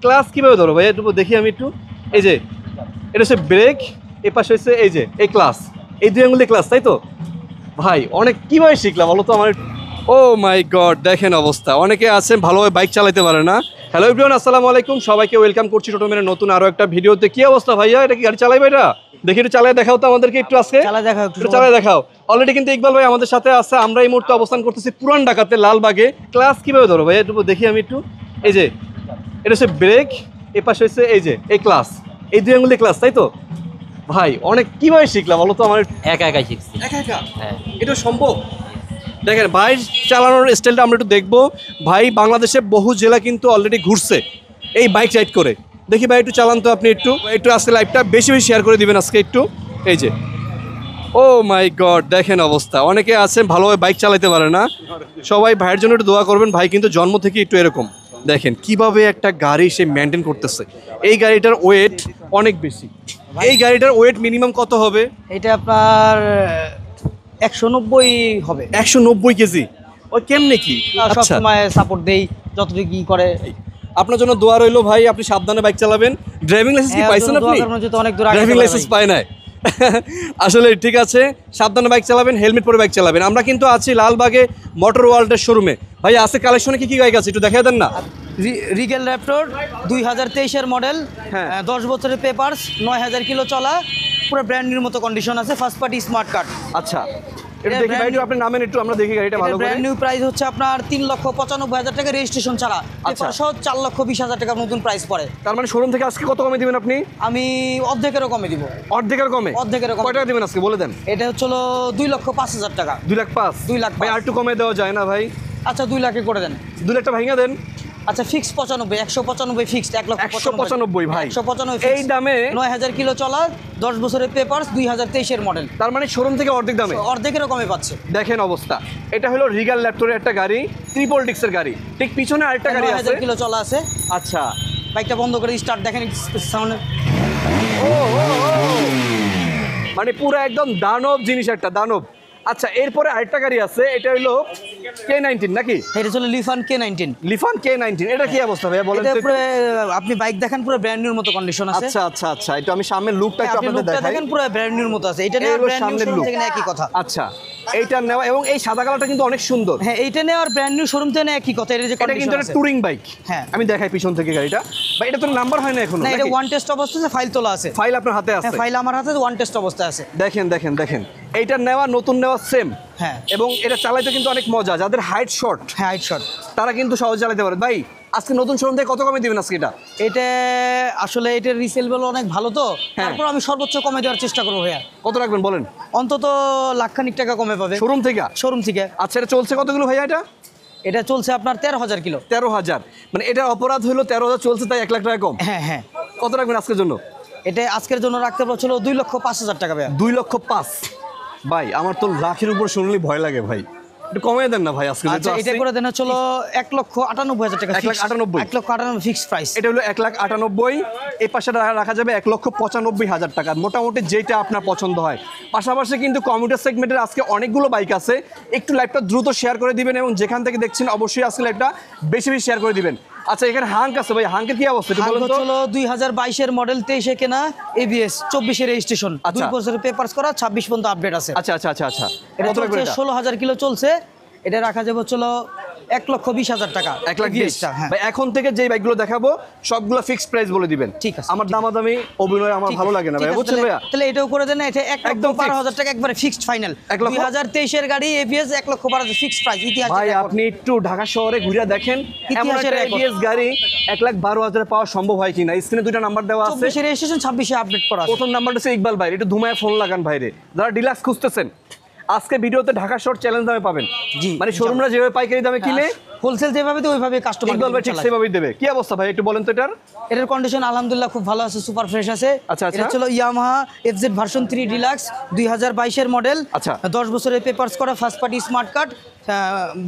Class কিভাবে ধরো ভাই একটু দেখি আমি একটু। এই যে এটা হচ্ছে ব্রেক, এ পাশে হচ্ছে এই যে এই ক্লাস, এই দুই আঙুলে ক্লাস, তাই তো ভাই? অনেক কিভাবে শিখলাম বলো তো আমার। ও মাই গড, দেখেন অবস্থা। অনেকে আছেন ভালোভাবে বাইক চালাতে পারে না। হ্যালো এভরিওয়ান, আসসালামু আলাইকুম, সবাইকে ওয়েলকাম করছি টোটোমের নতুন আরো একটা ভিডিওতে। কি অবস্থা ভাইয়া, এটা কি গাড়ি চালাইবে? এটা দেখি একটু চালিয়ে দেখাও তো আমাদেরকে একটু আজকে। একটু চালিয়ে দেখাও। অলরেডি কিন্তু ইকবাল ভাই আমাদের সাথে আছে। আমরা এই মুহূর্তে অবস্থান করতেছি পুরান ঢাকাতে লালবাগে। ক্লাস কিভাবে ধরো ভাই একটু দেখি আমি একটু। এই যে এটা হচ্ছে ব্রেক, এ পাশে হচ্ছে এই যে এই ক্লাস, এই দুই আঙুলে ক্লাস, তাই তো ভাই? অনেক কিভাবে শিখলাম বলো তো আমার। একা একাই শিখছি। একা একা? হ্যাঁ। এটা সম্ভব? দেখেন ভাই চালানোর স্টাইলটা আমরা একটু দেখবো। ভাই বাংলাদেশে বহু জেলা কিন্তু অলরেডি ঘুরছে এই বাইক রাইড করে। দেখি ভাই একটু চালান তো আপনি একটু একটু আজকে লাইভটা বেশি বেশি শেয়ার করে দিবেন আজকে একটু। এই যে ও মাই গড, দেখেন অবস্থা। অনেকে আছেন ভালোভাবে বাইক চালাতে পারে না। সবাই ভাইয়ের জন্য একটু দোয়া করবেন। ভাই কিন্তু জন্ম থেকে একটু এরকম। দেখেন কিভাবে একটা গাড়ি সে মেনটেন করতেছে। এই গাড়িটার ওয়েট অনেক বেশি। এই গাড়িটার ওয়েট মিনিমাম কত হবে? এটা আপনার 190 হবে। 190 কেজি। ওই কেমনে কি? আচ্ছা, সবসময় সাপোর্ট দেই যতটুকু কি করে। আপনার জন্য দোয়া রইলো ভাই, আপনি সাবধানে বাইক চালাবেন। ড্রাইভিং লাইসেন্স কি পাইছেন আপনি? অনেক দূর আগে ড্রাইভিং লাইসেন্স পায় নাই আসলে ঠিক আছে, সাবধানে বাইক চালাবেন, হেলমেট পরে বাইক চালাবেন। আমরা কিন্তু আছি লালবাগে মোটর ওয়ার্ল্ডের শোরুমে। ভাই আছে কালেকশনে কি কি বাইক আছে একটু দেখাই দেন না। রিগেল র্যাপটর 2023-এর মডেল, হ্যাঁ। 10 বছরের পেপারস, 9000 কিলো চলা, পুরো ব্র্যান্ড নিউর মতো কন্ডিশন আছে, ফার্স্ট পার্টি স্মার্ট কার্ড। আচ্ছা এটা দেখি ভাই, একটু আপনি নামেন একটু, আমরা দেখি গাড়িটা ভালো করে। ব্র্যান্ড নিউ প্রাইস হচ্ছে আপনার 3,95,000 টাকা রেজিস্ট্রেশন ছাড়া। আচ্ছা। পেপার সহ 4,20,000 টাকা নতুন প্রাইস পড়ে। তার মানে শোরুম থেকে আজকে কত কমে দিবেন আপনি? আমি অর্ধেকেরও কমে দিব। অর্ধেকের কমে? অর্ধেকেরও কমে। কয় টাকা দিবেন আজকে বলে দেন। এটা হচ্ছে 2,05,000 টাকা। 2,05,000? 2,05,000 ভাই আর একটু কমে দেওয়া যায় না ভাই? আচ্ছা 2 লাখে করে দেন। 2 লাখ টাকা ভাঙা দেন। আচ্ছা ফিক্স 95, 195 ফিক্সড, 195 ভাই। 195 এই দামে? 9000 কিলো চলা, 10 বছরের পেপারস, 2023-এর মডেল। তার মানে শোরুম থেকে অর্ধেক দামে? অর্ধেকেরও কমে পাচ্ছে। দেখেন অবস্থা। এটা হলো রিগাল ল্যাপটরের একটা গাড়ি, ট্রিপল ডিক্সের গাড়ি। ঠিক পিছনে আরেকটা গাড়ি আছে। 9000 কিলো চলা আছে। আচ্ছা বাইকটা বন্ধ করে স্টার্ট দেখেন সাউন্ড। মানে পুরো একদম দানব জিনিস, একটা দানব। আচ্ছা এরপরে আরেকটা গাড়ি আছে, এটা হলো K19 নাকি? এটা হলো লিফান K19। লিফান K19, এটা কি অবস্থা ভাইয়া বলেন এটা তো? পুরো আপনি বাইক দেখেন পুরো ব্র্যান্ড নিউর মতো কন্ডিশন আছে। আচ্ছা আচ্ছা আচ্ছা, এটা আমি সামনের লুকটা একটু আপনি আপনাদের লুকটা দেখাই। দেখেন পুরো ব্র্যান্ড নিউর মতো আছে। এটা নিয়ে এই হলো ব্র্যান্ড নিউ সামনের শোরুম look। থেকে নেওয়া একই কথা। আচ্ছা এইটা নেওয়া, এবং এই সাদা কালারটা কিন্তু অনেক সুন্দর। হ্যাঁ এইটা নেওয়া আর ব্র্যান্ড নিউ শোরুম থেকে নেওয়া একই কথা। এটা যে এটা কিন্তু কন্ডিশন একটা আছে। Touring bike. হ্যাঁ। আমি দেখাই পিছন থেকে গাড়িটা। ভাই এটা তো নাম্বার হয় না এখনো না, এটা নাকি? ওয়ান টেস্ট অবস্থায়, ফাইল তোলা আছে। ফাইল আপনার হাতে আছে? হ্যাঁ ফাইল আমার হাতে ওয়ান টেস্ট অবস্থায় আছে। দেখেন দেখেন দেখেন, এইটা নেওয়া নতুন নেওয়া সেম। হ্যাঁ। এবং এটা চালাইতে কিন্তু অনেক মজা। যাদের হাইট শর্ট হ্যাঁ হাইট শট। তারা কিন্তু সহজে চালাতে পারে। ভাই আজকে নতুন শোরুম থেকে কত কমে দিবেন আজকে এটা? এটা আসলে এটার রিসেল ভ্যালু অনেক ভালো তো, হ্যাঁ। তারপর আমি সর্বোচ্চ কমে দেওয়ার চেষ্টা করবো ভাইয়া। কত রাখবেন বলেন? অন্তত লাখখানিক টাকা কমে পাবে শোরুম থেকে? শোরুম থেকে। আচ্ছা এটা চলছে কতগুলো ভাইয়া? এটা এটা চলছে আপনার 13,000 কিলো। 13,000? মানে এটার অপরাধ হলো 13,000 চলছে, তাই 1 লাখ টাকা কম। হ্যাঁ হ্যাঁ। কত রাখবেন আজকের জন্য? এটা আজকের জন্য রাখতে পারছিল 2,05,000 টাকা ভাইয়া। 2,05,000? ভাই আমার তো লাখের উপর শুনলেই ভয় লাগে ভাই, একটু কমিয়ে দেন না ভাই আজকে। আচ্ছা এটা করে দেন হচ্ছে 1,98,000 টাকা। 1,98,000? 1,98,000 ফিক্সড প্রাইস। এটা হলো 1,98,000। এই পাশে রাখা যাবে 1,95,000 টাকা, মোটামুটি যেটা আপনার পছন্দ হয়। পাশাপাশি কিন্তু কমিউটার সেগমেন্টের আজকে অনেকগুলো বাইক আছে। একটু লাইভটা দ্রুত শেয়ার করে দিবেন, এবং যেখান থেকে দেখছেন অবশ্যই আজকে লাইভটা বেশি বেশি শেয়ার করে দিবেন। আচ্ছা এখানে হাঙ্ক আছে ভাই, হাঙ্কের কি অবস্থা একটু বলুন তো? 2022-এর মডেল, 23-এ কেনা, ABS, 24-এর রেজিস্ট্রেশন, আচ্ছা। 2 বছরের পেপারস করা, 26 পর্যন্ত আপডেট আছে। আচ্ছা আচ্ছা আচ্ছা আচ্ছা, এটা কত রাখবেন এটা? 16,000 কিলো চলছে। এটা রাখা যাবে হচ্ছিল 1,20,000 টাকা। 1,20,000? হ্যাঁ। ভাই এখন থেকে যেই বাইকগুলো দেখাবো সবগুলো ফিক্সড প্রাইস বলে দিবেন। ঠিক আছে, আমার দামাদামি অভিনয় আমার ভালো লাগে না ভাই, বুঝছেন ভাইয়া? তাহলে এটাও করে দেন। এটা একদম 1,12,000 টাকা একবারে ফিক্সড ফাইনাল। 1,00,000? 2023-এর গাড়ি, ABS, 1,12,000 ফিক্সড প্রাইস। ইতিহাস ভাই আপনি একটু ঢাকা শহরে ঘুরে দেখেন এমন ইতিহাসের একটা record। ABS গাড়ি 1,12,000 পাওয়া সম্ভব হয় কিনা। স্ক্রিনে 2টা নাম্বার দেওয়া আছে। 24-এর রেজিস্ট্রেশন, 26-এ আপডেট করা আছে। প্রথম নাম্বারটা হচ্ছে ইকবাল ভাই, একটু ধুমায় ফোন লাগান ভাইরে। যারা ডিলাক্স খুঁজতেছেন আজকে ভিডিওতে ঢাকা শহর চ্যালেঞ্জ দামে পাবেন। জি, মানে শোরুমরা যেভাবে পাইকারি দামে কিনে হোলসেল যেভাবে দেয় ওইভাবে কাস্টমার ইকবাল ভাই ঠিক সেভাবেই দেবে। কি অবস্থা ভাই একটু বলেন তো এটার? এটার কন্ডিশন আলহামদুলিল্লাহ খুব ভালো আছে, সুপার ফ্রেশ আছে। আচ্ছা, আচ্ছা। এটা হলো ইয়ামাহা FZ ভার্সন 3 ডিলাক্স, 2022-এর মডেল। আচ্ছা। 10 বছরের পেপারস করা, ফার্স্ট পার্টি স্মার্ট কার্ড,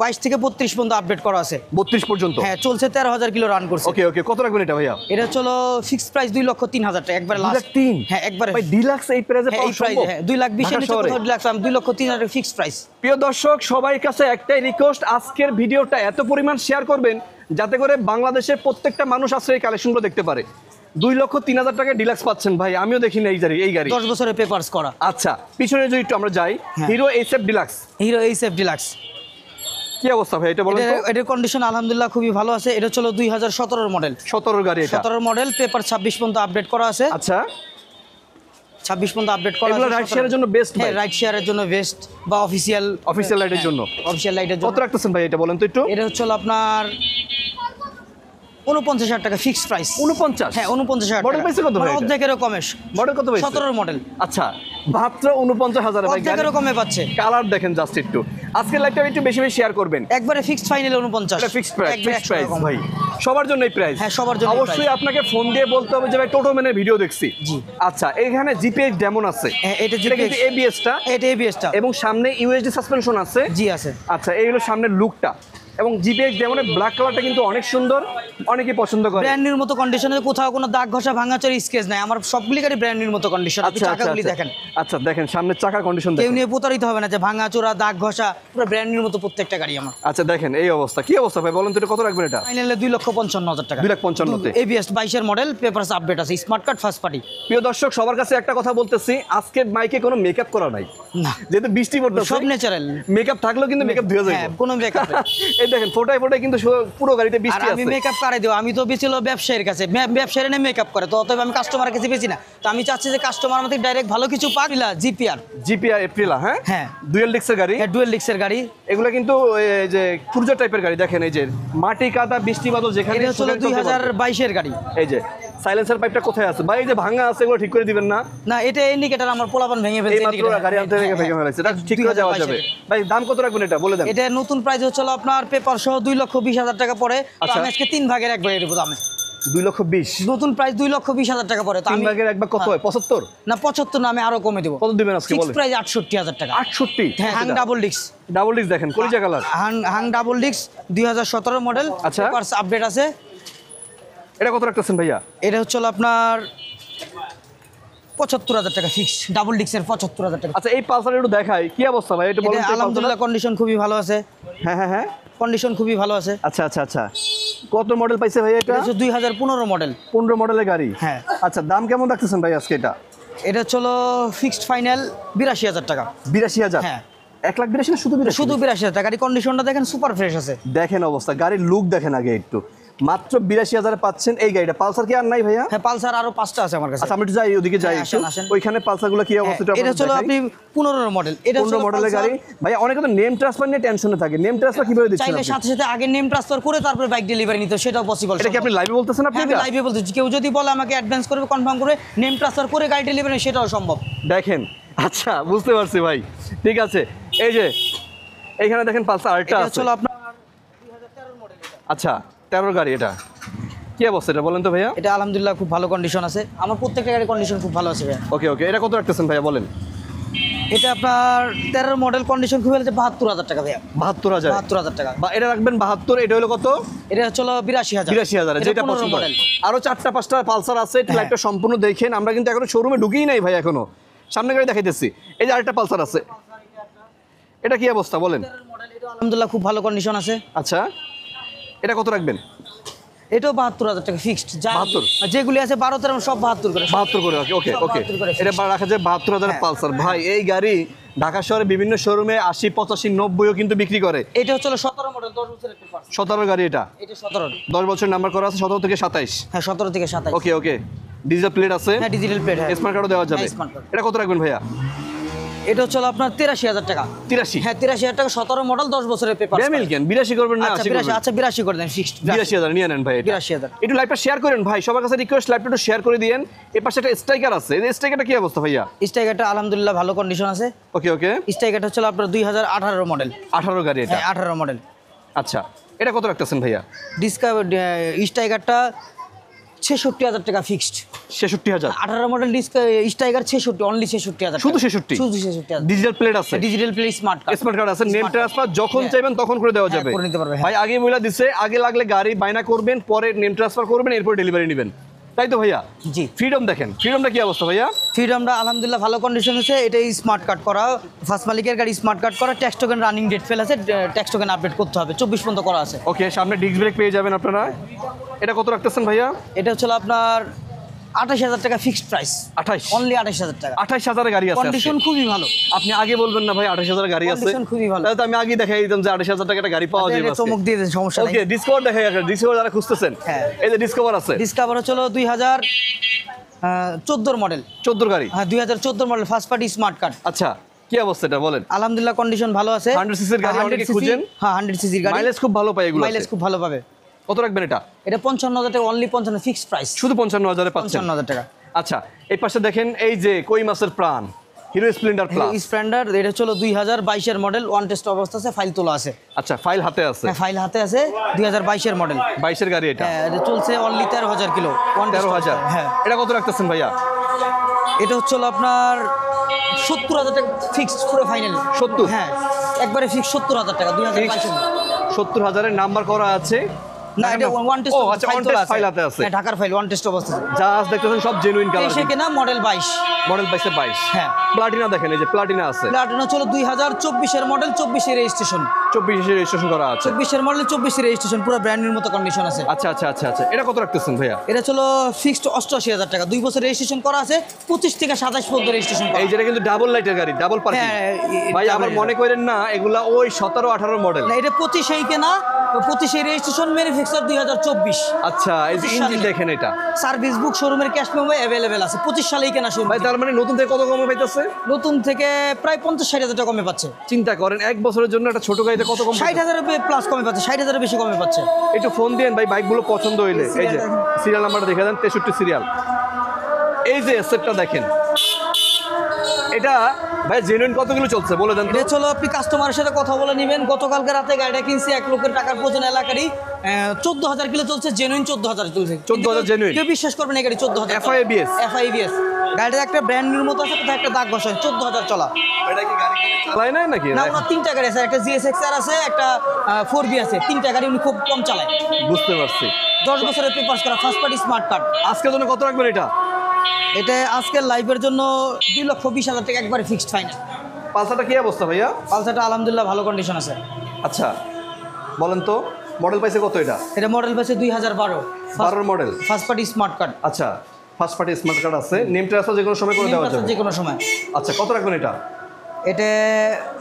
22 থেকে 32 পর্যন্ত আপডেট করা আছে। 32 পর্যন্ত? হ্যাঁ চলছে, 13,000 কিলো রান করছে। ওকে ওকে, কত রাখবেন এটা ভাইয়া? এটা হলো ফিক্সড প্রাইস 2,03,000 টাকা একবারে লাস্ট। 2,03,000? হ্যাঁ একবারে ভাই ডিলাক্স এই প্রাইসে হ্যাঁ, পাওয়া এই প্রাইস সম্ভব? হ্যাঁ 2,20,000 ঢাকা নিচে শহরে? কোথাও ডিলাক্স 2,03,000 ফিক্সড প্রাইস। প্রিয় দর্শক সবার কাছে একটাই রিকোয়েস্ট, আজকের ভিডিওটা এত পরিমাণ শেয়ার করবেন যাতে করে বাংলাদেশের প্রত্যেকটা মানুষ আসলে এই কালেকশনগুলো দেখতে পারে। 2,03,000 টাকায় ডিলাক্স পাচ্ছেন ভাই, আমিও দেখিনি এই গাড়ি 10 বছরের পেপারস করা। আচ্ছা, পিছনে যদি একটু আমরা যাই, hero HF deluxe. Hero HF deluxe কি অবস্থা ভাই এটা বলেন তো? এটার কন্ডিশন আলহামদুলিল্লাহ খুবই ভালো আছে। এটা হলো 2017 মডেল। 17 গাড়ি এটা। 17 মডেল, পেপার 26 পর্যন্ত আপডেট করা আছে। আচ্ছা, 26 পর্যন্ত আপডেট করা আছে। এগুলো রাইড শেয়ারের জন্য বেস্ট ভাই। হ্যাঁ, রাইড শেয়ারের জন্য বেস্ট বা অফিশিয়াল রাইডের জন্য। অফিশিয়াল রাইডের জন্য কত রাখতেছেন ভাই এটা বলেন তো একটু? এটা হলো আপনার 49,000 টাকা ফিক্সড প্রাইস। 49? হ্যাঁ, 49,000 মডেল পাইছে কত ভাই এটা? অর্ধেকেরও কমে। মডেল কত পাইছে? 17 মডেল। আচ্ছা, মাত্র 49,000 ভাই। অর্ধেকেরও কমে পাচ্ছে। কালার দেখেন জাস্ট একটু। আজকে লাইভটা একটু বেশি বেশি শেয়ার করবেন। একবারে ফিক্সড ফাইনাল 49। এটা ফিক্সড প্রাইস ভাই। সবার জন্য এই প্রাইস। হ্যাঁ, সবার জন্য অবশ্যই আপনাকে ফোন দিয়ে বলতে হবে যে ভাই টোটো ম্যানের ভিডিও দেখছি। জি। আচ্ছা, এখানে জিপিএস ডেমন আছে। হ্যাঁ, এটা কিন্তু এবিএস টা। এটা এবিএস টা এবং সামনে ইউএসডি সাসপেনশন আছে। জি আছে। আচ্ছা, এই হলো সামনের লুকটা। এবং জিপিএস ডেমনের ব্ল্যাক কালারটা কিন্তু অনেক সুন্দর, অনেকেই পছন্দ করে। ব্র্যান্ড নিউর মতো কন্ডিশনে, কোথাও কোনো দাগ ঘষা ভাঙাচোর স্কেচ নাই। আমার সবগুলি গাড়ি ব্র্যান্ড নিউর মতো কন্ডিশন। আপনি চাকাগুলি দেখেন। আচ্ছা, দেখেন সামনের চাকার কন্ডিশন দেখেন। কেউ নিয়ে প্রতারিত হবে না যে ভাঙাচোরা দাগ ঘষা, পুরো ব্র্যান্ড নিউর মতো প্রত্যেকটা গাড়ি আমার। আচ্ছা, দেখেন এই অবস্থা। কি অবস্থা ভাই বলেন তো, এটা কত রাখবেন এটা? ফাইনালে 2,55,000 টাকা। 2,55,000 তে এবিএস 22 মডেল, পেপারস আপডেট আছে, স্মার্ট কার্ড ফার্স্ট পার্টি। প্রিয় দর্শক, সবার কাছে একটা কথা বলতেছি, আজকে মাইকে কোনো মেকআপ করা নাই, না, যেহেতু বৃষ্টি পড়তেছে। সব ন্যাচারাল। মেকআপ থাকলেও কিন্তু মেকআপ ধুয়ে যাবে। হ্যাঁ, কোনো মেকআপ এই দেখেন ফোটায় কিন্তু পুরো গাড়িতে আর বৃষ্টি আমি আছে। মেকআপ করে দেব। আমি তো বেশি ব্যবসায়ীর কাছে, ব্যবসায়ীরা নিয়ে মেকআপ করে, তো অতএব আমি কাস্টমারের কাছে বেশি না। তো আমি চাচ্ছি যে কাস্টমার আমাদের ডাইরেক্ট ভালো কিছু পাক। জিপিআর এপ্রিলা, হ্যাঁ হ্যাঁ, ডুয়েল ডিক্সের গাড়ি। হ্যাঁ, ডুয়েল ডিক্সের গাড়ি। এগুলো কিন্তু এই যে ক্রুজার টাইপের গাড়ি। দেখেন এই যে মাটি কাদা বৃষ্টি বাদল যেখানে। এটা হলো 2022 গাড়ি। এই যে সাইলেন্সার পাইপটা কোথায় আছে ভাই? এই যে ভাঙা আছে, এগুলো ঠিক করে দিবেন না? না, এটা ইন্ডিকেটর আমার পোলাপান ভেঙে ফেলছে। এই মাত্র গাড়ি আনতে ভেঙে ফেলেছে, এটা ঠিক করে যাওয়া যাবে ভাই। দাম কত রাখবেন এটা বলে দেন? এটা নতুন প্রাইস হচ্ছে আপনার পেপার সহ 2,20,000 টাকা পড়ে। তো আমি আজকে 3 ভাগের 1 ভাগে দেবো দামে। 2,20,000 নতুন প্রাইস 2,20,000 টাকা পড়ে। তো 3 আমি ভাগের 1 ভাগ কত হয়? 75 না, 75 না, আমি আরো কমে দেবো। কত দিবেন আজকে বলেন? ফিক্স প্রাইস 68,000 টাকা। 68? হ্যাঁ, হাং ডাবল ডিক্স। ডাবল ডিক্স দেখেন, কলিজা কালার। হাং ডাবল ডিক্স 2017 মডেল। আচ্ছা, পেপারস আপডেট আছে। এটা কত রাখতেছেন ভাইয়া? এটা হচ্ছে আপনার 75,000 টাকা ফিক্স, ডাবল ডিক্সের 75,000 টাকা। আচ্ছা, এই পালসার একটু দেখাই, কি অবস্থা ভাই এটা বলুন তো? আলহামদুলিল্লাহ কন্ডিশন খুবই ভালো আছে। হ্যাঁ হ্যাঁ হ্যাঁ, কন্ডিশন খুবই ভালো আছে। আচ্ছা আচ্ছা আচ্ছা। কত মডেল পাইছে ভাই এটা? এটা হচ্ছে 2015 মডেল। 15 মডেলের গাড়ি। হ্যাঁ। আচ্ছা, দাম কেমন রাখতেছেন ভাই আজকে এটা? এটা হচ্ছে ফিক্সড ফাইনাল 82,000 টাকা। 82,000? হ্যাঁ। 1,82,000 না শুধু 82? শুধু 82,000 টাকা। গাড়ি কন্ডিশনটা দেখেন, সুপার ফ্রেশ আছে। দেখেন অবস্থা, গাড়ির লুক দেখেন আগে একটু। মাত্র 82,000 পাচ্ছেন এই গাড়িটা। পালসার কি আর নাই ভাইয়া? হ্যাঁ, পালসার আরো 5টা আছে আমার কাছে। আচ্ছা, আমি একটু যাই ওদিকে যাই হ্যাঁ, একটু। আসেন। ওইখানে পালসারগুলো কি অবস্থা? এটা হচ্ছে আপনি 15 মডেল। এটা 15 মডেলের গাড়ি ভাইয়া। অনেকে তো নেম ট্রান্সফার নিয়ে টেনশনে থাকে। নেম ট্রান্সফার কিভাবে দিচ্ছেন চাইলে আপনি? সাথে সাথে আগে নেম ট্রান্সফার করে তারপরে বাইক ডেলিভারি নিতে, সেটাও পসিবল। এটা কি আপনি লাইভে বলতেছেন? আপনি আমি লাইভে বলতেছি, কেউ যদি বলে আমাকে অ্যাডভান্স করবে, কনফার্ম করে নেম ট্রান্সফার করে গাড়ি ডেলিভারি, সেটাও সম্ভব। দেখেন, আচ্ছা বুঝতে পারছি ভাই, ঠিক আছে। এই যে এইখানে দেখেন পালসার আরেকটা এটা আছে। হচ্ছে আপনার 2013 মডেল। আচ্ছা, 13 গাড়ি। এটা কি অবস্থা এটা বলেন তো ভাইয়া? এটা আলহামদুলিল্লাহ খুব ভালো কন্ডিশন আছে। আমার প্রত্যেকটা গাড়ির কন্ডিশন খুব ভালো আছে ভাইয়া। ওকে ওকে, এটা কত রাখতেছেন ভাইয়া বলেন? এটা আপনার 13 মডেল, কন্ডিশন খুব ভালো আছে, 72,000 টাকা ভাইয়া। 72,000? 72,000 টাকা। বা এটা রাখবেন 72। এটা হলো কত? এটা হচ্ছে 82,000। 82,000 যেটা পছন্দ মডেল। আরো 4টা-5টা পালসার আছে, একটু লাইভটা সম্পূর্ণ দেখেন। আমরা কিন্তু এখনো শোরুমে ঢুকিই নাই ভাই, এখনো সামনে গাড়ি দেখাইতেছি। এই যে আরেকটা পালসার আছে, এটা কি অবস্থা বলেন? আলহামদুলিল্লাহ খুব ভালো কন্ডিশন আছে। আচ্ছা, এটা কত রাখবেন? এটাও 72,000 টাকা ফিক্সড। 72? যেগুলি আছে 12-13 সব 72 করে। 72 করে? ওকে ওকে ওকে। 72 করে এটা রাখা যায় 72,000 পালসার। ভাই এই গাড়ি ঢাকা শহরে বিভিন্ন শোরুমে 80, 85, 90ও কিন্তু বিক্রি করে। এটা হচ্ছে 17 মডেল, 10 বছরের পেপার। 17 গাড়ি এটা? এটা 17। 10 বছর নাম্বার করা আছে, 17 থেকে 27। হ্যাঁ, 17 থেকে 27। ওকে ওকে। ডিজিটাল প্লেট আছে? হ্যাঁ, ডিজিটাল প্লেট। হ্যাঁ, স্মার্ট কার্ডও দেওয়া যাবে। হ্যাঁ, স্মার্ট কার্ড। এটা কত রাখবেন ভাইয়া? এটা হচ্ছে আপনার 83,000 টাকা। 83? হ্যাঁ, 83,000 টাকা, 17 মডেল, 10 বছরের পেপার। ড্যামিল কেন 82 করবেন না? 80 করবেন? আচ্ছা 82 করে দেন ফিক্সড। 82,000 নিয়ে নেন ভাই। 82,000। একটু লাইভটা শেয়ার করেন ভাই, সবার কাছে রিকোয়েস্ট, লাইভটা একটু শেয়ার করে দিয়েন। এই পাশে একটা স্ট্রাইকার আছে, এই স্ট্রাইকারটা কি অবস্থা ভাইয়া? স্ট্রাইকারটা আলহামদুলিল্লাহ ভালো কন্ডিশন আছে। ওকে ওকে। স্ট্রাইকারটা হচ্ছে আপনার 2018 মডেল। 18 গাড়ি এটা? হ্যাঁ, 18 মডেল। আচ্ছা, এটা কত রাখতেছেন ভাইয়া? স্ট্রাইকারটা 66,000 টাকা ফিক্সড। 66,000? 18 model striker 66, only 66,000। শুধু 66? শুধু 66,000। ডিজিটাল প্লেট আছে? Digital play smart card. Smart card আছে, নেম ট্রান্সফার যখন চাইবেন তখন করে দেওয়া যাবে। করে নিতে পারবে। ভাই আগে বলে দিছে, আগে লাগলে গাড়ি বায়না করবেন, পরে নেম ট্রান্সফার করবেন, এরপর ডেলিভারি নেবেন। তাই তো ভাইয়া? জি। ফ্রিডম দেখেন, ফ্রিডমটা কি অবস্থা ভাইয়া? ফ্রিডমটা আলহামদুলিল্লাহ ভালো কন্ডিশন আছে। এটাই স্মার্ট কার্ড করা, ফার্স্ট মালিকের গাড়ি স্মার্ট কার্ড করা, tax token running date fail আছে, ট্যাক্স টোকেন আপডেট করতে হবে, 24 পর্যন্ত করা আছে। ওকে, সামনে ডিস্ক ব্রেক পেয়ে যাবেন আপনারা। এটা কত রাখতেছেন ভাইয়া? এটা হচ্ছে আপনার 28,000 টাকা ফিক্সড প্রাইস, 28, অনলি 28,000 টাকা। 28,000 গাড়ি আছে কন্ডিশন খুবই ভালো। আপনি আগে বলবেন না ভাই 28,000 গাড়ি আছে? কন্ডিশন খুবই ভালো। তাহলে তো আমি আগে দেখাই দিতাম যে 28,000 টাকা একটা গাড়ি পাওয়া যাবে। এটা চমক দিয়ে দেন, সমস্যা নাই। ওকে, ডিসকভার দেখাই, ডিসকভার যারা খুঁজতেছেন, হ্যাঁ। এই যে ডিসকভার আছে, ডিসকভার হচ্ছে 2014 মডেল। 14 গাড়ি। হ্যাঁ, 2014 model, first party smart card. আচ্ছা, কি অবস্থা এটা বলেন? আলহামদুলিল্লাহ কন্ডিশন ভালো আছে। 100 সিসির গাড়ি অনেকে খুঁজেন। হ্যাঁ, 100 সিসির গাড়ি। মাইলেজ খুব ভালো পায় এগুলো। মাইলেজ খুব ভালো পাবে। কত রাখবেন এটা? এটা 55,000 টাকা, অনলি 55 ফিক্সড প্রাইস। শুধু 55,000 এ পাচ্ছেন। 55,000 টাকা। আচ্ছা, এই পাশে দেখেন, এই যে কই মাছের প্রাণ হিরো স্প্লেন্ডার প্লাস। স্প্লেন্ডার, এটা হচ্ছে 2022 এর মডেল, ওয়ান টেস্ট অবস্থা আছে, ফাইল তোলা আছে। আচ্ছা, ফাইল হাতে আছে? হ্যাঁ, ফাইল হাতে আছে, 2022 এর মডেল। 22 এর গাড়ি এটা? হ্যাঁ, এটা চলছে অনলি 13,000 কিলো। 13,000। হ্যাঁ। এটা কত রাখতেছেন ভাইয়া? এটা হচ্ছে আপনার 70,000 টাকা ফিক্সড, পুরো ফাইনাল 70? হ্যাঁ, একবারে ফিক্স 70,000 টাকা, 2022 এর। 70,000 এর নাম্বার করা আছে না, এটা ওয়ান টেস্ট। ও আচ্ছা, ওয়ান টেস্ট ফাইল হাতে আছে। হ্যাঁ, ঢাকার ফাইল, ওয়ান টেস্ট অবস্থা আছে। জাস্ট দেখতেছেন সব জেনুইন কালার। এসে কেনা মডেল 22। মডেল 22। হ্যাঁ। প্লাটিনা দেখেন, এই যে প্লাটিনা আছে। প্লাটিনা হচ্ছে 2024 এর মডেল, 24 এর রেজিস্ট্রেশন। 24 এর রেজিস্ট্রেশন করা আছে। 24 এর মডেল, 24 এর রেজিস্ট্রেশন, পুরো ব্র্যান্ডের মতো কন্ডিশন আছে। আচ্ছা আচ্ছা আচ্ছা আচ্ছা, এটা কত রাখতেছেন ভাইয়া? এটা ছিল ফিক্সড 88,000 টাকা, 2 বছর রেজিস্ট্রেশন করা আছে, 25 থেকে 27 পর্যন্ত রেজিস্ট্রেশন করা। এই যেটা কিন্তু ডাবল লাইটের গাড়ি, ডাবল পার্কিং। হ্যাঁ, ভাই আবার মনে করেন না এগুলা ওই 17-18 মডেল। না, এটা 25 কেনা, 25 এর রেজিস্ট্রেশন, ম্যানুফ্যাকচার 2024। আচ্ছা, এই যে 25 ইঞ্জিন সালে। দেখেন, এটা সার্ভিস বুক শোরুমের ক্যাশ মেমো অ্যাভেলেবেল আছে, 25 সালেই কেনা শুরু। ভাই তার মানে নতুন থেকে কত কমে পাইতেছে? নতুন থেকে প্রায় 50-60,000 টাকা কমে পাচ্ছে। চিন্তা করেন, এক বছরের জন্য একটা ছোট গাড়িতে কত কম? 60,000 প্লাস কমে পাচ্ছে, 60,000 বেশি কমে পাচ্ছে। একটু ফোন দিন ভাই, বাইকগুলো পছন্দ হইলে। এই যে সিরিয়াল নাম্বারটা দেখে দেন, 63 সিরিয়াল। এই যে সেটটা দেখেন, এটা ভাই জেনুইন কতগুলো চলছে বলে দেন তো? এটা চলো, আপনি কাস্টমারের সাথে কথা বলে নেবেন। গতকালকে রাতে গাড়িটা কিনছি, 1 লক্ষের টাকার প্রয়োজন এলাকারই, 14,000 কিলো চলছে, জেনুইন 14,000 চলছে। 14,000 genuine? কেউ বিশ্বাস করবে না, এই গাড়ি 14,000। FIABS? FIABS গাড়িটা একটা ব্র্যান্ড নিউর মতো আছে, কোথাও একটা দাগ বসে, 14,000 চলা। এটা কি গাড়ি কিনে চালায় নাই নাকি? না, ওনার 3টা গাড়ি আছে, একটা GSX-R আছে, একটা 4B আছে, 3টা গাড়ি উনি খুব কম চালায়। বুঝতে পারছি। 10 বছরের পেপারস করা, ফার্স্ট পার্টি স্মার্ট কার্ড। আজকের জন্য কত রাখবেন এটা? এটা আজকের লাইভের জন্য 2,20,000 টাকা, একবারে ফিক্সড ফাইনাল। পালসারটা কি অবস্থা ভাইয়া? পালসারটা আলহামদুলিল্লাহ ভালো কন্ডিশন আছে। আচ্ছা, বলেন তো মডেল পাইছে কত এটা? এটা মডেল পাচ্ছে 2012। 12 model. First party smart card. আচ্ছা, ফার্স্ট পার্টি স্মার্ট কার্ড আছে, নেম ট্রান্সফার যে কোনো সময় করে দেওয়া যাবে? যে কোনো সময়। আচ্ছা, কত রাখবেন এটা? এটা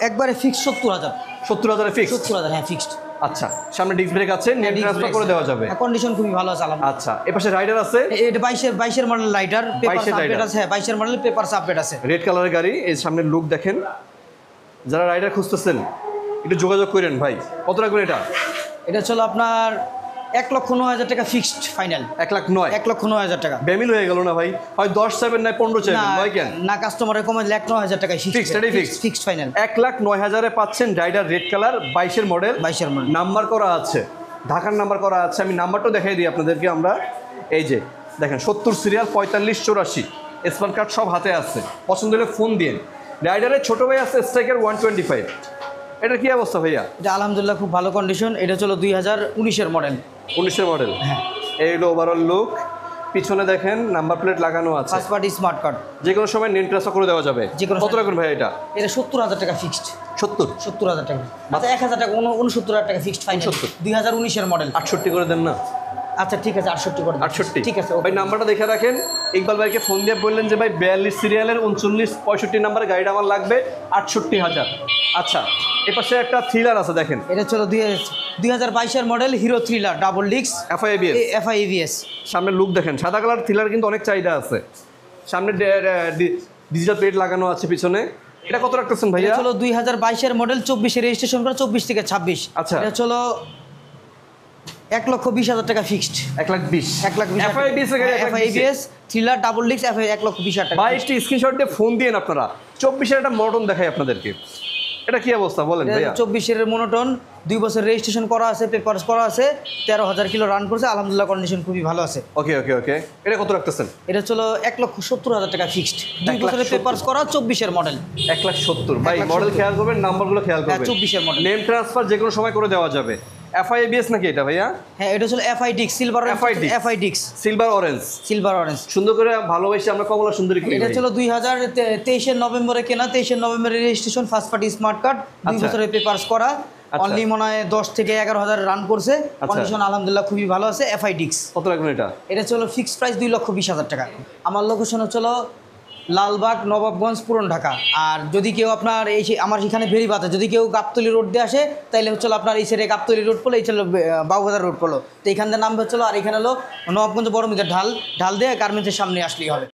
একবারে ফিক্সড 70,000। 70,000 এ ফিক্স? 70,000, হ্যাঁ ফিক্সড। আচ্ছা, সামনে ডিস্ক ব্রেক আছে, নেম ট্রান্সফার করে দেওয়া যাবে? কন্ডিশন খুবই ভালো আছে আলহামদুলিল্লাহ। আচ্ছা, এপাশে রাইডার আছে। এটা 22 এর মডেল রাইডার, পেপারস 22 এর আপডেট rider। আছে। হ্যাঁ, 22 এর মডেল, পেপারস আপডেট আছে। রেড কালারের গাড়ি, এই সামনের লুক দেখেন। যারা রাইডার খুঁজতেছেন একটু যোগাযোগ করেন ভাই। কত রাখবেন এটা? এটা ছিল আপনার 1,09,000 টাকা ফিক্সড ফাইনাল। 1,09,000? 1,09,000 টাকা। বেমিল হয়ে গেল না ভাই? হয় 10 চাইবেন না 15 চাইবেন, ভাই কেন? না, কাস্টমারের কমে 1,09,000 টাকা Fixed, এটাই fixed? Fixed final. 1,09,000 এ পাচ্ছেন রাইডার রেড কালার, 22 এর মডেল। 22 এর মডেল। নাম্বার করা আছে, ঢাকার নাম্বার করা আছে। আমি নাম্বারটাও দেখাই দিই আপনাদেরকে আমরা। এই যে দেখেন, 70 সিরিয়াল, 4584 স্মার্ট কার্ড সব হাতে আছে। পছন্দ হলে ফোন দিন। রাইডারের ছোট ভাই আছে স্ট্রাইকার 125। এটা কি অবস্থা ভাইয়া? এটা আলহামদুলিল্লাহ খুব ভালো কন্ডিশন। এটা হলো 2019 এর মডেল। 19 এর মডেল। হ্যাঁ। এই হলো ওভারঅল লুক। পিছনে দেখেন নাম্বার প্লেট লাগানো আছে। First party smart card. যে কোনো সময় নেম ট্রান্সফার করে দেওয়া যাবে। যে কোনো কত রাখবেন ভাই এটা? এটা 70,000 টাকা ফিক্সড। 70? 70,000 টাকা। আচ্ছা, 1,000 টাকা, 69,000 টাকা ফিক্সড ফাইনাল। 69 2019 এর মডেল। 68 করে দেন না? আচ্ছা ঠিক আছে, 68 করে দিন। 68? ঠিক আছে, ভাই নাম্বারটা দেখে রাখেন। ইকবাল ভাইকে ফোন দিয়ে বললেন যে ভাই 42 সিরিয়ালের 3965 নাম্বারের গাড়িটা আমার লাগবে, 68,000। আচ্ছা, এপাশে একটা থ্রিলার আছে দেখেন। এটা চলো 2022 এর model, hero thriller, double disc, FIABS। FIABS। সামনে লুক দেখেন, সাদা কালার থ্রিলার কিন্তু অনেক চাহিদা আছে। সামনে ডিজিটাল প্লেট লাগানো আছে পিছনে। এটা কত রাখতেছেন ভাইয়া? এটা চলো 2022 এর মডেল, 24 এর রেজিস্ট্রেশন করা, 24 থেকে 26। আচ্ছা। এটা চলো 1,20,000 টাকা ফিক্সড। 1,20,000? 1,20,000 FIABS এর গাড়ি 1,20,000? FIABS থ্রিলার, ডাবল ডিস্ক, 1,20,000 টাকা। ভাই একটি স্ক্রিনশট দিয়ে ফোন দিন আপনারা। 24 এর একটা মডেল দেখাই আপনাদেরকে। এটা কি অবস্থা বলেন ভাইয়া? 24 এর মনোটন, 2 বছর রেজিস্ট্রেশন করা আছে, পেপারস করা আছে, 13,000 কিলো রান করছে, আলহামদুলিল্লাহ কন্ডিশন খুবই ভালো আছে। ওকে ওকে ওকে, এটা কত রাখতেছেন? এটা চলো 1,70,000 টাকা ফিক্সড। 2 বছরের 1,70,000 পেপারস করা, 24 এর মডেল। 1,70,000? ভাই 1,70,000 মডেল খেয়াল করবেন, নাম্বারগুলো খেয়াল হ্যাঁ, করবেন। 24 এর মডেল। নেম ট্রান্সফার যে কোনো সময় করে দেওয়া যাবে। এফআই এবিএস নাকি এটা ভাইয়া? হ্যাঁ, এটা হলো এফআই ডিক্স, সিলভার এফআই ডিক্স, সিলভার অরেঞ্জ, সিলভার অরেঞ্জ। সুন্দর করে ভালোবেসে আমরা কমলা সুন্দরী কিনি। এটা ছিল 2023 নভেম্বরে কেনা, 23 নভেম্বরে registration, first party smart card, 2 আচ্ছা। বছরের পেপারস করা, আচ্ছা। অনলি মনে হয় 10 থেকে 11,000 রান করছে, আচ্ছা। কন্ডিশন আলহামদুলিল্লাহ খুবই ভালো আছে। এফআই ডিক্স কত রাখবেন এটা? এটা ছিল ফিক্সড প্রাইস 2,20,000 টাকা। আমার লোকেশন হচ্ছিল লালবাগ, নবাবগঞ্জ, পুরান ঢাকা। আর যদি কেউ আপনার আমার এখানে ভেরিবাতে যদি কেউ গাবতলী রোড দিয়ে আসে, তাহলে হচ্ছিল আপনার এই সাইডে গাবতলী রোড পড়লো, এই ছিল বাবুবাজার রোড পড়লো, তো এখান থেকে নামবে হচ্ছিল। আর এখানে হলো নবাবগঞ্জ বড় মিটার ঢাল দিয়ে গার্মেন্টসের সামনে আসলেই হবে।